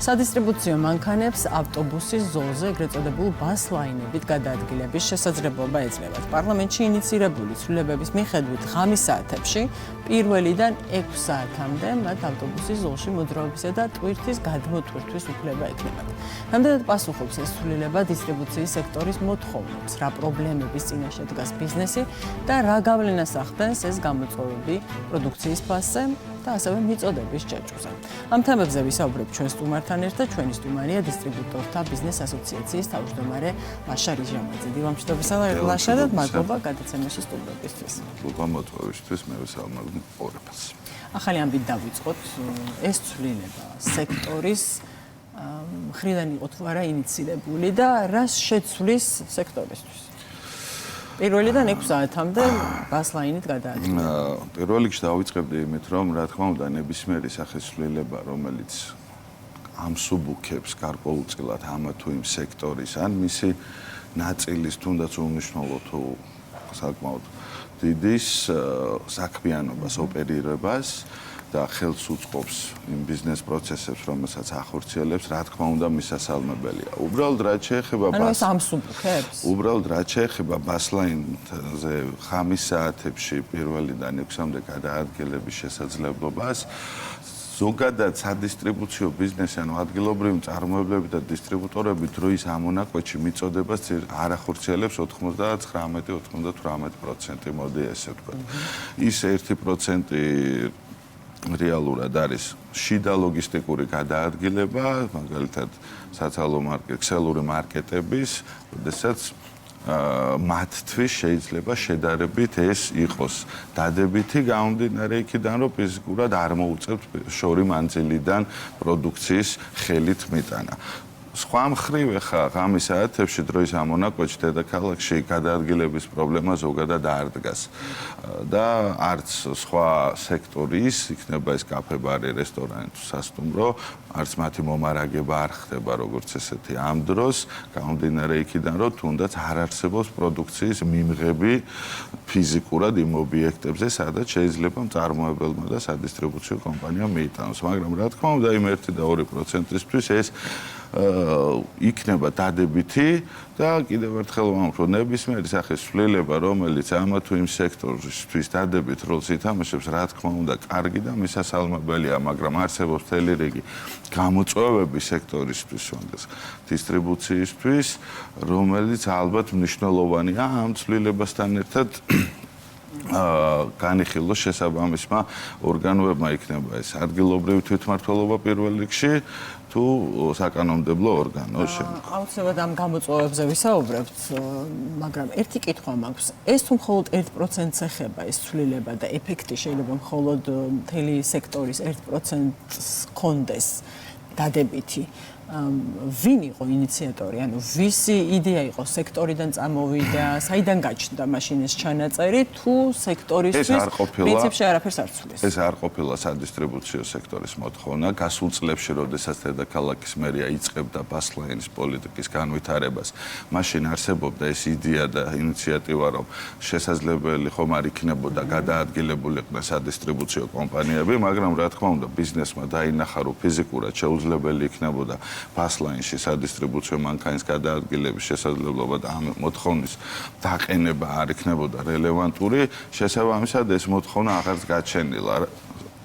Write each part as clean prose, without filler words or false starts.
სადისტრიბუციო მანქანებს ავტობუსის ზოლზე ეგრეთ წოდებულ ბასლაინებით გადაადგილების შესაძლებლობა ეძლევათ. პარლამენტში ინიცირებული ცვლილებების მიხედვით ღამის საათებში 1-დან 6 საათამდე მათ ავტობუსის ზოლში მოძრაობისა და ტვირთის გადმოტვირთვის უფლება ექნებათ. რამდენად პასუხობს ეს ცვლილება დისტრიბუციის სექტორის მოთხოვნებს, რა პრობლემების წინაშე დგას ბიზნესი და რა გავლენას ახდენს ეს გამოწვევები პროდუქციის ფასზე და ასევე მიწოდების ჭერჭუზე. ამ თემებზე ვისაუბრებ ჩვენ სტუმართან ერთად. ჩვენი სტუმარია დისტრიბუტორთა ბიზნეს ასოციაციის თავმჯდომარე ლაშა რიჟამაძე. დილამშვიდობისა ლაშა და მადლობა გადაცემაში სტუმრობისთვის. მადლობა მოწვევისთვის, მე ვისაუბრებ ორებას. ახალი ამბით დავიწყოთ. ეს ცვლილება სექტორის მხრიდან იყო თუ არა ინიცირებული და რას შეცვლის სექტორისთვის? 1-დან 6 საათამდე ბასლაინით გადაადგილება. პირველ რიგში დავიწყებდი იმით, რომ რა თქმა უნდა ნებისმიერი სახის ცვლილება, რომელიც ამსუბუქებს გარკვეულწილად ამა თუ იმ სექტორის ან მისი ნაწილის თუნდაც უმნიშვნელო თუ საკმაოდ დიდის საქმიანობას, ოპერირებას და ხელს უწყობს იმ ბიზნეს პროცესებს, რომელსაც ახორციელებს, რა თქმა უნდა მისასალმებელია. უბრალოდ რაც შეეხება უბრალოდ რაც შეეხება ბასლაინზე ღამის საათებში 1-დან 6-მდე გადაადგილების შესაძლებლობას, ზოგადად სადისტრიბუციო ბიზნესი, ანუ ადგილობრივი მწარმოებლები და დისტრიბუტორები დროის ამონაკვეთში მიწოდებას არ ახორციელებს 99-98%, მოდი ესე ვთქვათ. ის 1% რეალურად არის შიდა ლოგისტიკური გადაადგილება, მაგალითად საცალო ქსელური მარკეტების, როდესაც მათთვის შეიძლება შედარებით ეს იყოს დადებითი გამომდინარე იქიდან, რომ ფიზიკურად არ მოუწევთ შორი მანძილიდან პროდუქციის ხელით მიტანა. სხვა მხრივ ახლა ღამის საათებში დროის ამონაკვეთში დედაქალაქში გადაადგილების პრობლემა ზოგადად არ დგას და არც სხვა სექტორის, იქნება ეს კაფე, ბარი, რესტორანი თუ სასტუმრო, არც მათი მომარაგება არ ხდება როგორც ესეთი ამ დროს, გამომდინარე იქიდან, რომ თუნდაც არ არსებობს პროდუქციის მიმღები ფიზიკურად იმ ობიექტებზე, სადაც შეიძლება მწარმოებელმა და სადისტრიბუციო კომპანიამ მიიტანოს. მაგრამ რა თქმა უნდა, იმ 1 და 2%-ისთვის ეს იქნება დადებითი და კიდევ ერთხელ ვამბობ, ნებისმიერი სახის ცვლილება, რომელიც ამა თუ იმ სექტორისთვის დადებით როლს ითამაშებს, რა თქმა უნდა, კარგი და მისასალმებელია, მაგრამ არსებობს მთელი რიგი გამოწვევები სექტორისთვის, დისტრიბუციისთვის, რომელიც ალბათ მნიშვნელოვანია ამ ცვლილებასთან ერთად განიხილოს შესაბამისმა ორგანოებმა, იქნება ეს ადგილობრივი თვითმმართველობა პირველ რიგში თუ საკანონმდებლო ორგანო შემდგომ. აუცილებლად ამ გამოწვევებზე ვისაუბრებთ, მაგრამ ერთი კითხვა მაქვს. ეს თუ მხოლოდ 1%-ს ეხება ეს ცვლილება და ეფექტი შეიძლება მხოლოდ მთელი სექტორის 1%-ს კონდეს დადებითი. ვინ იყო ინიციატორი, ანუ ვისი იდეა იყო სექტორიდან წამოვიდა, საიდან გაჩნდა მაშინ ეს ჩანაწერი, თუ სექტორისთვის პრინციპში არაფერს არ ცვლის? ეს არ ყოფილა სადისტრიბუციო სექტორის მოთხოვნა. გასულ წლებში, როდესაც დედაქალაქის მერია იწყებდა ბასლაინის პოლიტიკის განვითარებას, მაშინ არსებობდა ეს იდეა და ინიციატივა, რომ შესაძლებელი ხომ არ იქნებოდა გადაადგილებულიყო სადისტრიბუციო კომპანიები, მაგრამ რა თქმა უნდა, ბიზნესმა დაინახა, რომ ფიზიკურად შეუძლებელი იქნებოდა ბასლაინში სადისტრიბუციო მანქანის გადაადგილების შესაძლებლობა და ამ მოთხოვნის დაყენება არ იქნებოდა რელევანტური, შესაბამისად ეს მოთხოვნა აღარც გაჩენილა.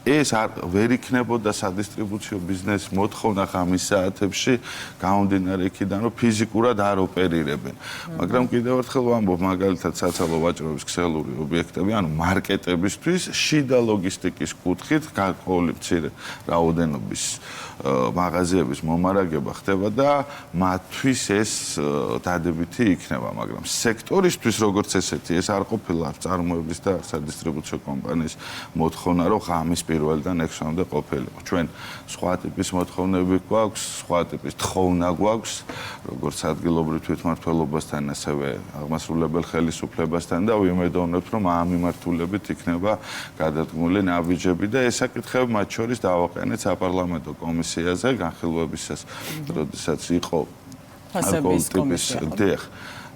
ეს ვერ იქნებოდა სადისტრიბუციო ბიზნესის მოთხოვნა ღამის საათებში, გამომდინარე იქიდან, რომ ფიზიკურად არ ოპერირებენ. მაგრამ კიდევ ერთხელ ვამბობ, მაგალითად საცალო ვაჭრობის ქსელური ობიექტები, ანუ მარკეტებისთვის შიდა ლოგისტიკის კუთხით გარკვეული მცირე რაოდენობის მაღაზიების მომარაგება ხდება და მათთვის ეს დადებითი იქნება, მაგრამ სექტორისთვის როგორც ესეთი, ეს არ ყოფილა წარმოების და სადისტრიბუციო კომპანიის მოთხოვნა, რომ ღამის 1-დან 6-მდე ყოფილიყო. ჩვენ სხვა ტიპის მოთხოვნები გვაქვს, სხვა ტიპის თხოვნა გვაქვს, როგორც ადგილობრივ თვითმმართველობასთან, ასევე აღმასრულებელ ხელისუფლებასთან და ვიმედოვნებთ, რომ ამ მიმართულებით იქნება გადადგმული ნაბიჯები და ეს საკითხები მათ შორის დავაყენეთ საპარლამენტო კომისიაზე განხილვებისას, როდესაც იყო ფასების კომისია.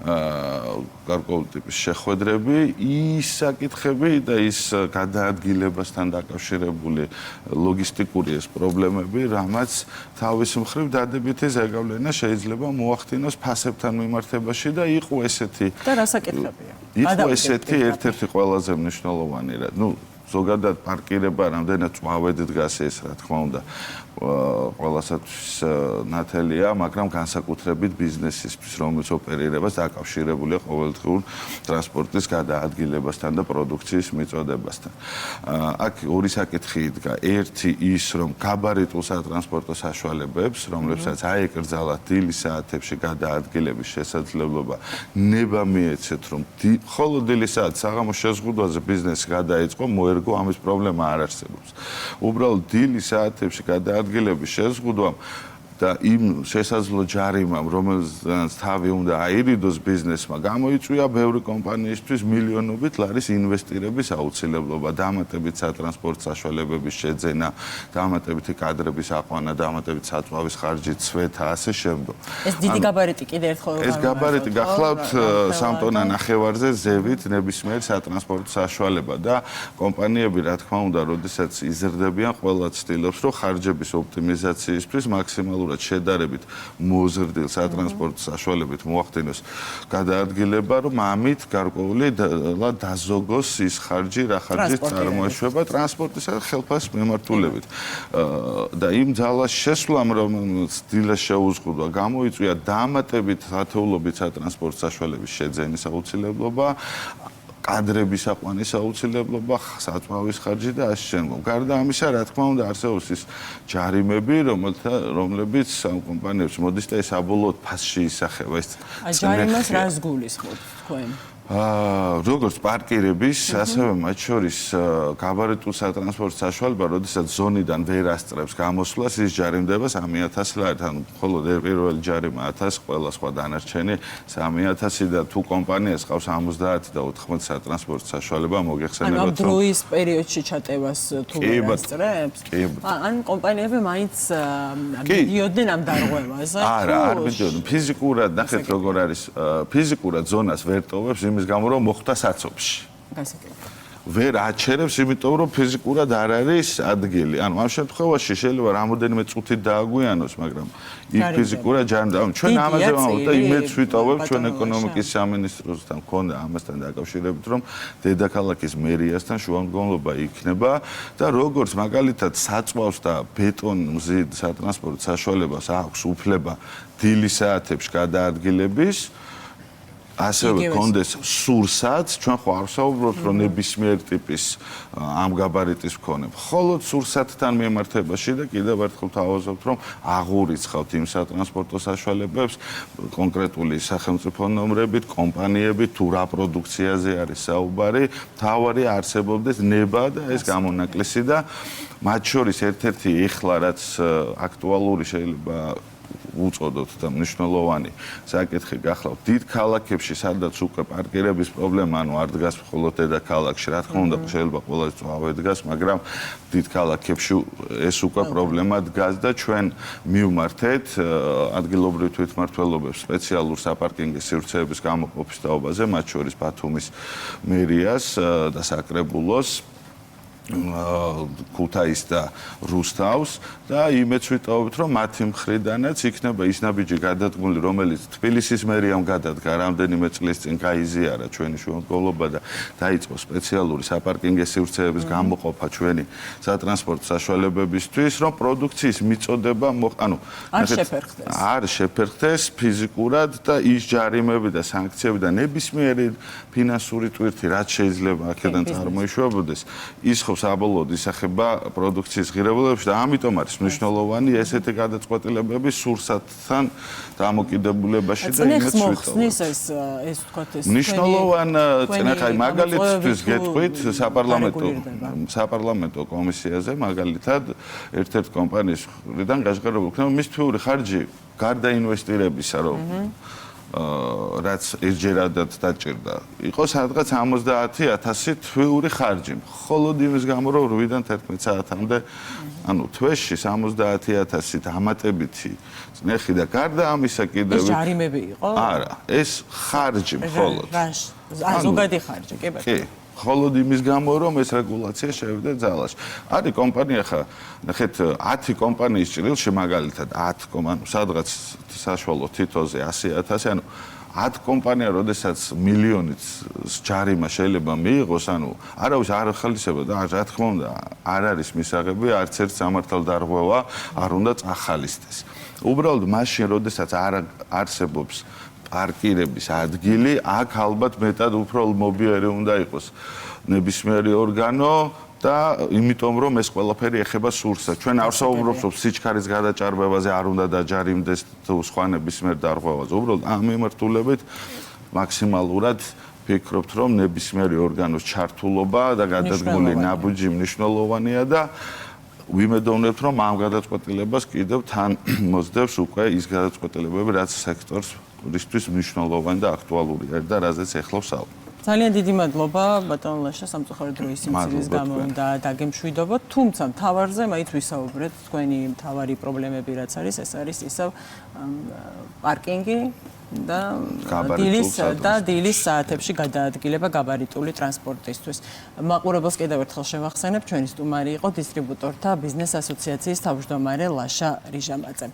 გარკვეული ტიპის შეხვედრები, ის საკითხები და ის გადაადგილებასთან დაკავშირებული ლოგისტიკური ეს პრობლემები, რამაც თავის მხრივ დადებითი ზეგავლენა შეიძლება მოახდინოს ფასებთან მიმართებაში და იყო ესეთი და რა საკითხებია? იყო ესეთი ერთ-ერთი ყველაზე მნიშვნელოვანი რა. ზოგადად პარკირება რამდენად წვავედ დგას ეს, რა თქმა უნდა, ყველასათვის ნათელია, მაგრამ განსაკუთრებით ბიზნესისთვის, რომელიც ოპერირებას დაკავშირებულია ყოველდღიურ ტრანსპორტის გადაადგილებასთან და პროდუქციის მიწოდებასთან. აქ ორი საკითხი იდგა. ერთი ის, რომ გაბარიტულ სატრანსპორტო საშუალებებს, რომლებსაც აეკრძალათ დილის საათებში გადაადგილების შესაძლებლობა, ნება მიეცეთ, რომ მხოლოდ დილის საათს საღამოს შეზღუდვაზე ბიზნესი გადაიწყო, მოერგო, ამის პრობლემა არ არსებობს. უბრალოდ დილის საათებში გადაადგილების შეზღუდვამ და იმ შესაძლო ჯარიმამ, რომელსაც თავი უნდა აირიდოს ბიზნესმა, გამოიწვია ბევრი კომპანიისთვის მილიონობით ლარის ინვესტირების აუცილებლობა, დამატებით სატრანსპორტო საშუალებების შეძენა, დამატებითი კადრების აყვანა, დამატებით საწვავის ხარჯი, ცვეთა, ასე შემდგომ. ეს დიდი გაბარიტი კიდე ერთხელ ეს გაბარიტი გახლავთ 3 ტონა ნახევარზე ზევით ნებისმიერ სატრანსპორტო საშუალება და კომპანიები, რა თქმა უნდა, როდესაც იზრდებიან, ყველა ცდილობს, რომ ხარჯების ოპტიმიზაციისთვის მაქსიმალურად შედარებით მოზრდილ სატრანსპორტო საშუალებით მოახდინოს გადაადგილება, რომ ამით გარკვეული დაზოგოს ის ხარჯი, რა ხარჯით წარმოეშვება ტრანსპორტისა და ხელფასის მიმართულებით. და იმ ძალას შესვლამ, რომელიც დილას შეუზღუდვა, გამოიწვია დამატებით ათეულობით სატრანსპორტო საშუალების შეძენის აუცილებლობა, კადრების აყვანის აუცილებლობა, საწვავის ხარჯი და ასე შემდგომ. გარდა ამისა, რა თქმა უნდა, არსებობს ის ჯარიმები, რომლებიც ამ კომპანიებს მოდის და ეს საბოლოოდ ფასში ისახება. ჯარიმას რას გულისხმობთ თქვენ? როგორც პარკირების, ასევე მათ შორის გაბარიტულ სატრანსპორტო საშუალება, როდესაც ზონიდან ვერ ასწრებს გამოსვლას, ის ჯარიმდება 3000 ლარით, ანუ მხოლოდ პირველი ჯარიმა 1000, ყველა სხვა დანარჩენი 3000 და თუ კომპანიას ყავს 70 და 80 სატრანსპორტო საშუალება, მოგეხსენებათ, რომ დროის პერიოდში ჩატევას თუ ვერ ასწრებს? ან კომპანიები მაინც მიდიოდნენ ამ დარღვევაზე? არა, არ მიდიოდნენ. ფიზიკურად, ნახეთ როგორ არის, ფიზიკურად ზონას ვერ ტოვებს იმის გამო, რომ მოხდა საცობში. ვერ აჩერებს, იმიტომ რომ ფიზიკურად არ არის ადგილი. ანუ ამ შემთხვევაში შეიძლება რამოდენიმე წუთით დააგვიანოს, მაგრამ იქ ფიზიკურად ჯარიმდება. ანუ ჩვენ ამაზე ვამბობთ და იმედს ვიტოვებთ ჩვენ ეკონომიკის სამინისტროსთან მქონდა ამასთან დაკავშირებით, რომ დედაქალაქის მერიასთან შუამდგომლობა იქნება და როგორც მაგალითად საწვავს და ბეტონმზიდ სატრანსპორტო საშუალებას აქვს უფლება დილის საათებში გადაადგილების, ასევე კონდეს სურსაც, ჩვენ ხო არ ვსაუბრობთ, რომ ნებისმიერ ტიპის ამ გაბარიტის მქონე. მხოლოდ სურსათთან მიმართებაში და კიდევ ერთხელ თავაზობთ, რომ აღურიცხავთ იმ სატრანსპორტო საშუალებებს კონკრეტული სახელმწიფო ნომრებით, კომპანიებით, თუ რა პროდუქციაზე არის საუბარი, თავარი არსებობდეს ნება და ეს გამონაკლისი და მათ შორის ერთ-ერთი ეხლა რაც აქტუალური შეიძლება უწოდოთ და მნიშვნელოვანი საკითხი გახლავთ დიდ ქალაქებში, სადაც უკვე პარკირების პრობლემა, ანუ არ დგას მხოლოდ დედაქალაქში, რა თქმა უნდა, შეიძლება ყველაზე წვავე დგას, მაგრამ დიდ ქალაქებში ეს უკვე პრობლემა დგას და ჩვენ მივმართეთ ადგილობრივ თვითმმართველობებს სპეციალურ საპარკინგო სივრცეების გამოყოფის თაობაზე, მათ შორის ბათუმის მერიას და საკრებულოს, ქუთაის და რუსთავს და იმედს ვიტოვებთ, რომ მათი მხრიდანაც იქნება ის ნაბიჯი გადადგმული, რომელიც თბილისის მერიამ გადადგა რამდენიმე წლის წინ გაიზიარა ჩვენი შუამდგომლობა და დაიწყო სპეციალური საპარკინგო სივრცეების გამოყოფა ჩვენი სატრანსპორტო საშუალებებისთვის, რომ პროდუქციის მიწოდება, ანუ არ შეფერხდეს ფიზიკურად და ის ჯარიმები და სანქციები და ნებისმიერი ფინანსური ტვირთი, რაც შეიძლება აქედან წარმოიშვებოდეს, ის საბოლოოდ ისახება პროდუქციის ღირებულებებში და ამიტომ არის მნიშვნელოვანი ესეთი გადაწყვეტილებები სურსათთან დამოკიდებულებაში და იმედს ვიტოვებთ. ეს ვთქვათ ეს მნიშვნელოვანი წინახაი მაგალითისთვის გეტყვით საპარლამენტო კომისიაზე მაგალითად ერთ-ერთ კომპანიის მხრიდან გაჟღერებული იქნება მის თვიური ხარჯი გარდა ინვესტირებისა, რომ რაც ერთჯერადად დაჭირდა, იყო სადღაც 70,000 თვიური ხარჯი. მხოლოდ იმის გამო, რომ 8-დან 11 საათამდე, ანუ თვეში 70,000 დამატებითი წნეხი და გარდა ამისა კიდევ ეს ჯარიმები იყო? არა, ეს ხარჯი მხოლოდ. ზოგადი ხარჯი, კი ბატონო. კი. მხოლოდ იმის გამო, რომ ეს რეგულაცია შევიდა ძალაში. არის კომპანია ხა, ნახეთ 10 კომპანიის ჭრილში მაგალითად 10 ანუ სადღაც საშუალო თითოზე 100,000, ანუ 10 კომპანია, როდესაც მილიონით ჯარიმა შეიძლება მიიღოს, ანუ არავის არ ახალისება და რა თქმა უნდა, არ არის მისაღები, არც ერთ სამართალდარღვევა არ უნდა წახალისდეს. უბრალოდ მაშინ, როდესაც არ არსებობს პარკირების ადგილი, აქ ალბათ მეტად უფრო ლმობიერი უნდა იყოს ნებისმიერი ორგანო და იმიტომ რომ ეს ყველაფერი ეხება სურსას. ჩვენ არ საუბრობთ სიჩქარის გადაჭარბებაზე, არ უნდა დაჯარიმდეს თუ სხვა ნებისმიერ დარღვევაზე. უბრალოდ ამ მიმართულებით მაქსიმალურად ვფიქრობთ, რომ ნებისმიერი ორგანოს ჩართულობა და გადადგმული ნაბუჯი მნიშვნელოვანია და ვიმედოვნებთ, რომ ამ გადაწყვეტილებას კიდევ თან მოსდევს უკვე ის გადაწყვეტილებები, რაც სექტორს ისთვის მნიშვნელოვანი და აქტუალურია და რაზეც ეხლა ვსაუბრობ. ძალიან დიდი მადლობა ბატონ ლაშა სამწუხაროდ დროის სიმცირის გამო და დაგემშვიდობოთ, თუმცა მთავარზე მაინც ვისაუბრეთ, თქვენი მთავარი პრობლემები რაც არის, ეს არის ისევ პარკინგი და დილის საათებში გადაადგილება გაბარიტული ტრანსპორტისთვის. მაყურებელს კიდევ ერთხელ შევახსენებ, ჩვენი სტუმარი იყო დისტრიბუტორთა ბიზნეს ასოციაციის თავმჯდომარე ლაშა რიჟამაძე.